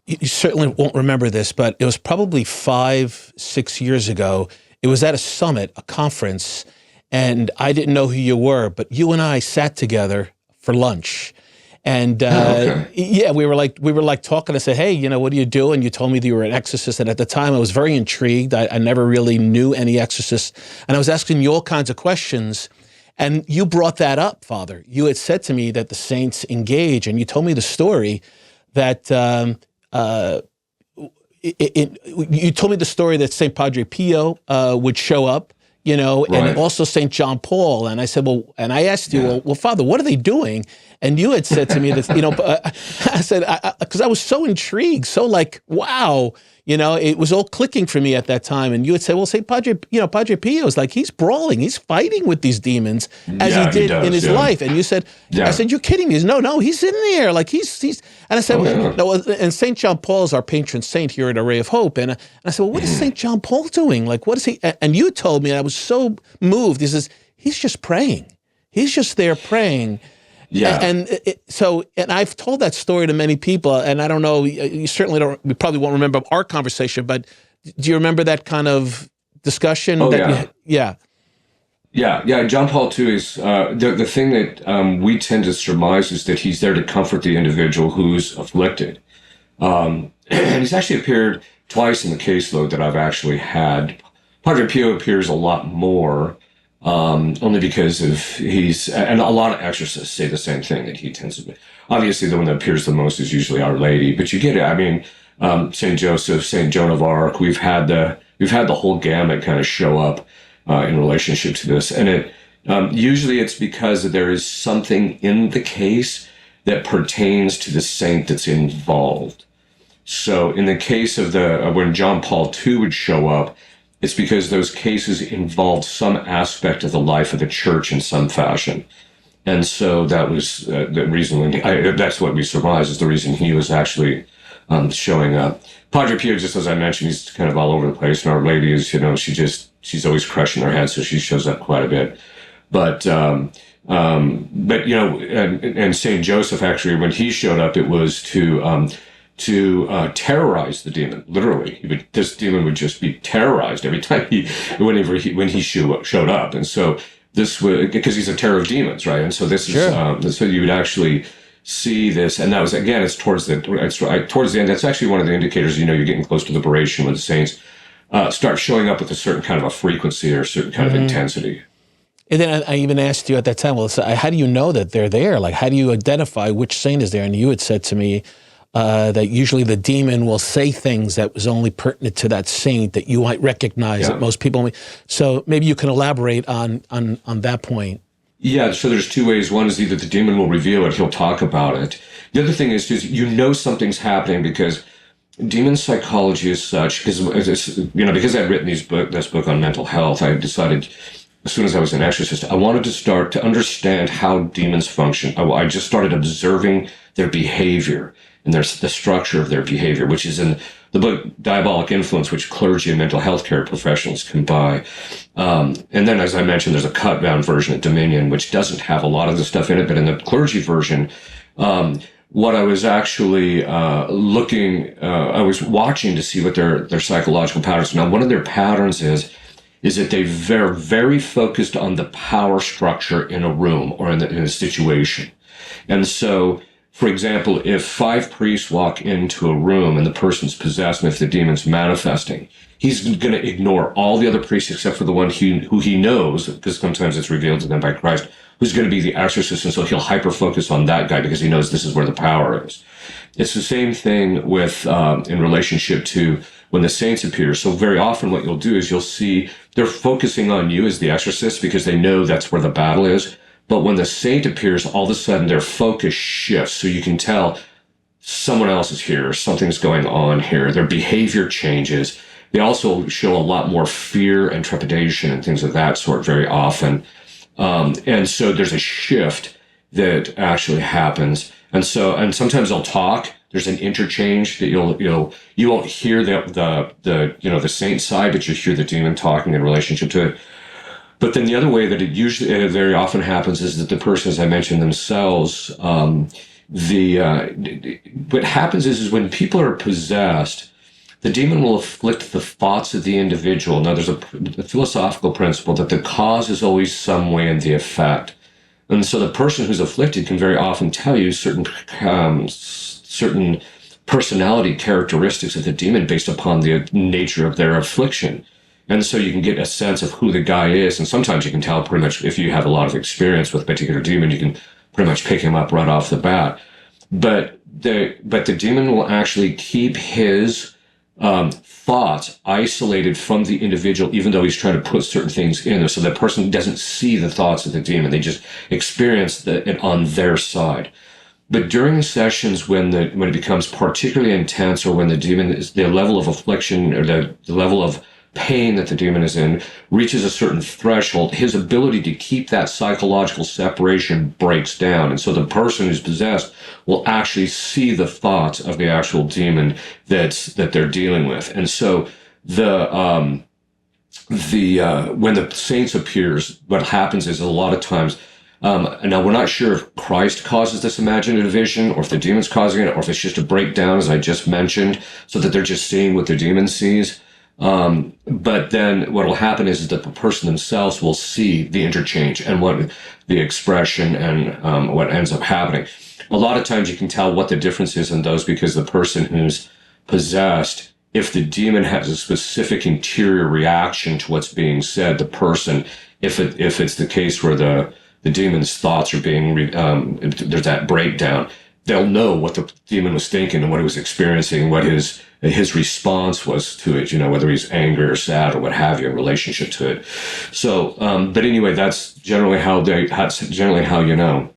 You certainly won't remember this, but it was probably 5, 6 years ago. It was at a summit, a conference, and I didn't know who you were, but you and I sat together for lunch. And yeah, we were like talking. I said, "Hey, what do you do?" And you told me that you were an exorcist. And at the time, I was very intrigued. I never really knew any exorcists, and I was asking you all kinds of questions. And you brought that up, Father. You had said to me that the saints engage, and you told me the story that you told me the story that Saint Padre Pio would show up. And also St. John Paul. And I said, and I asked you, well, Father, what are they doing? And you had said to me that, I said, because I was so intrigued, so like, wow, it was all clicking for me at that time. And you had said, well, St. Padre Pio is like, he's brawling, he's fighting with these demons as he did in his life. And you said, I said, you're kidding me. No, he's in there. Like he's, and I said, no, and St. John Paul is our patron saint here at Array of Hope. And I said, well, what is St. John Paul doing? Like, what is he? And you told me, and I was so moved. He says, he's just praying. He's just there praying. Yeah. And I've told that story to many people, and I don't know, you probably won't remember our conversation, but do you remember that kind of discussion? Yeah. John Paul II is, the thing that we tend to surmise is that he's there to comfort the individual who's afflicted. And he's actually appeared twice in the caseload that I've actually had. Padre Pio appears a lot more, only because and a lot of exorcists say the same thing, that he tends to be. Obviously, the one that appears the most is usually Our Lady, but you get it. I mean, St. Joseph, St. Joan of Arc, we've had the whole gamut kind of show up in relationship to this. And usually it's because there is something in the case that pertains to the saint that's involved. So in the case of when John Paul II would show up, it's because those cases involved some aspect of the life of the church in some fashion. And so that was the reason that's what we surmise is the reason he was actually showing up. Padre Pio, just as I mentioned, he's kind of all over the place. And Our Lady is, she's always crushing her head, so she shows up quite a bit. But and St. Joseph, actually, when he showed up, it was to terrorize the demon. Literally, this demon would just be terrorized every time when he showed up. And so this was because he's a terror of demons, right? And so this is so you would actually see this, and that was again, it's towards the end. That's actually one of the indicators. You're getting close to liberation when the saints start showing up with a certain kind of a frequency or a certain kind of intensity. And then I even asked you at that time, well, so how do you know that they're there? Like, how do you identify which saint is there? And you had said to me that usually the demon will say things that was only pertinent to that saint that you might recognize that most people. So maybe you can elaborate on that point. Yeah, so there's two ways. One is either the demon will reveal it, he'll talk about it. The other thing is something's happening because demon psychology is such, because I'd written this book on mental health, I decided as soon as I was an exorcist, I wanted to start to understand how demons function. I just started observing their behavior and the structure of their behavior, which is in the book Diabolic Influence, which clergy and mental health care professionals can buy. And then, as I mentioned, there's a cut-down version of Dominion, which doesn't have a lot of the stuff in it. But in the clergy version, what I was actually I was watching to see what their psychological patterns. Now, one of their patterns is that they're very, very focused on the power structure in a room or in a situation. And so, for example, if 5 priests walk into a room and the person's possessed, and if the demon's manifesting, he's going to ignore all the other priests except for the one who he knows, because sometimes it's revealed to them by Christ, who's going to be the exorcist. And so he'll hyper-focus on that guy because he knows this is where the power is. It's the same thing with in relationship to when the saints appear. So very often what you'll do is you'll see they're focusing on you as the exorcist because they know that's where the battle is. But when the saint appears, all of a sudden their focus shifts. So you can tell someone else is here, something's going on here. Their behavior changes. They also show a lot more fear and trepidation and things of that sort very often. And so there's a shift that actually happens. And sometimes they'll talk. There's an interchange that you won't hear the saint side, but you hear the demon talking in relationship to it. But then the other way that it usually very often happens is that the person, as I mentioned themselves, what happens is when people are possessed, the demon will afflict the thoughts of the individual. Now, there's a philosophical principle that the cause is always some way in the effect. And so the person who's afflicted can very often tell you certain personality characteristics of the demon based upon the nature of their affliction. And so you can get a sense of who the guy is. And sometimes you can tell pretty much, if you have a lot of experience with a particular demon, you can pretty much pick him up right off the bat. But the demon will actually keep his thoughts isolated from the individual, even though he's trying to put certain things in there. So that person doesn't see the thoughts of the demon. They just experience it on their side. But during sessions when it becomes particularly intense, or when the demon is, the level of affliction or the level of pain that the demon is in reaches a certain threshold, his ability to keep that psychological separation breaks down. And so the person who's possessed will actually see the thoughts of the actual demon that they're dealing with. And so when the saints appears, what happens is a lot of times, now we're not sure if Christ causes this imaginative vision, or if the demon's causing it, or if it's just a breakdown, as I just mentioned, so that they're just seeing what the demon sees. But then what will happen is that the person themselves will see the interchange and what the expression and what ends up happening. A lot of times you can tell what the difference is in those, because the person who's possessed, if the demon has a specific interior reaction to what's being said, the person, if it's the case where the demon's thoughts are being, there's that breakdown, they'll know what the demon was thinking and what he was experiencing, what his response was to it, whether he's angry or sad or what have you in relationship to it. So, but anyway, that's generally how you know.